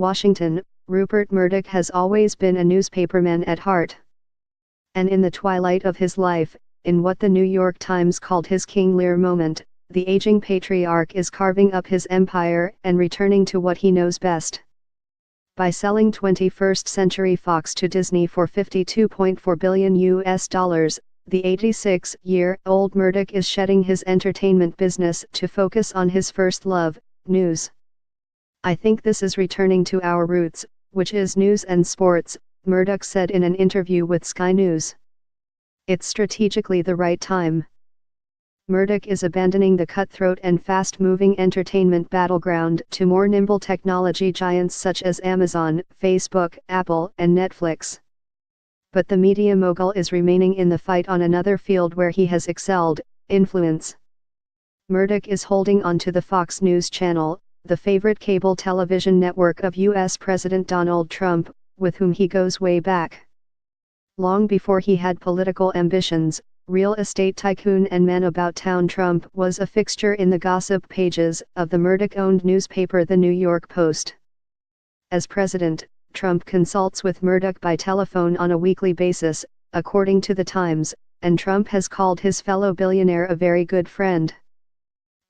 Washington, Rupert Murdoch has always been a newspaperman at heart. And in the twilight of his life, in what the New York Times called his King Lear moment, the aging patriarch is carving up his empire and returning to what he knows best. By selling 21st Century Fox to Disney for $52.4 billion, the 86-year-old Murdoch is shedding his entertainment business to focus on his first love, news. "I think this is returning to our roots, which is news and sports," Murdoch said in an interview with Sky News. "It's strategically the right time." Murdoch is abandoning the cutthroat and fast-moving entertainment battleground to more nimble technology giants such as Amazon, Facebook, Apple, and Netflix. But the media mogul is remaining in the fight on another field where he has excelled, influence. Murdoch is holding on to the Fox News Channel, the favorite cable television network of U.S. President Donald Trump, with whom he goes way back. Long before he had political ambitions, real estate tycoon and man about town Trump was a fixture in the gossip pages of the Murdoch-owned newspaper The New York Post. As president, Trump consults with Murdoch by telephone on a weekly basis, according to The Times, and Trump has called his fellow billionaire a very good friend.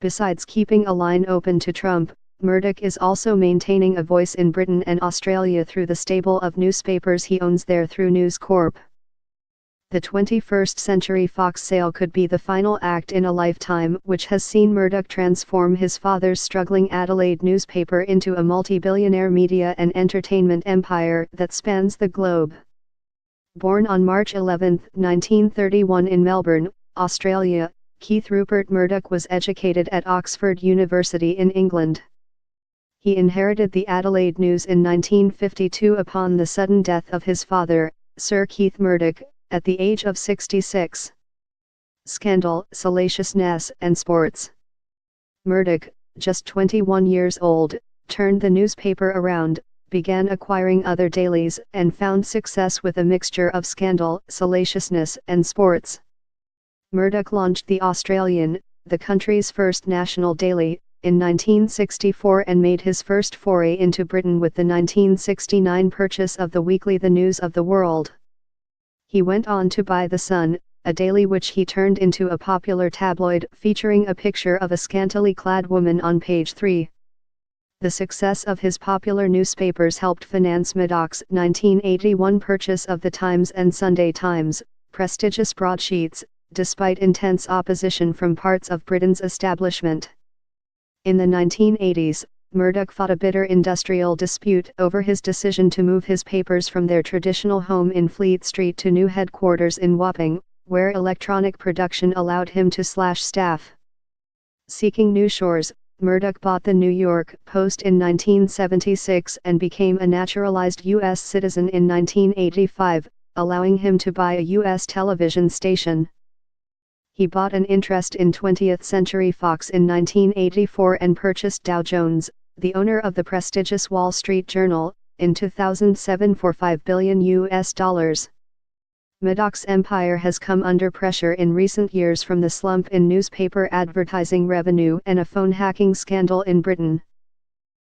Besides keeping a line open to Trump, Murdoch is also maintaining a voice in Britain and Australia through the stable of newspapers he owns there through News Corp. The 21st Century Fox sale could be the final act in a lifetime which has seen Murdoch transform his father's struggling Adelaide newspaper into a multi-billionaire media and entertainment empire that spans the globe. Born on March 11, 1931 in Melbourne, Australia, Keith Rupert Murdoch was educated at Oxford University in England. He inherited the Adelaide News in 1952 upon the sudden death of his father, Sir Keith Murdoch, at the age of 66. Scandal, salaciousness, and sports. Murdoch, just 21 years old, turned the newspaper around, began acquiring other dailies, and found success with a mixture of scandal, salaciousness, and sports. Murdoch launched The Australian, the country's first national daily, in 1964 and made his first foray into Britain with the 1969 purchase of the weekly The News of the World. He went on to buy The Sun, a daily which he turned into a popular tabloid featuring a picture of a scantily clad woman on page 3. The success of his popular newspapers helped finance Murdoch's 1981 purchase of The Times and Sunday Times, prestigious broadsheets, despite intense opposition from parts of Britain's establishment. In the 1980s, Murdoch fought a bitter industrial dispute over his decision to move his papers from their traditional home in Fleet Street to new headquarters in Wapping, where electronic production allowed him to slash staff. Seeking new shores, Murdoch bought the New York Post in 1976 and became a naturalized U.S. citizen in 1985, allowing him to buy a U.S. television station. He bought an interest in 20th Century Fox in 1984 and purchased Dow Jones, the owner of the prestigious Wall Street Journal, in 2007 for $5 billion. Murdoch's empire has come under pressure in recent years from the slump in newspaper advertising revenue and a phone hacking scandal in Britain.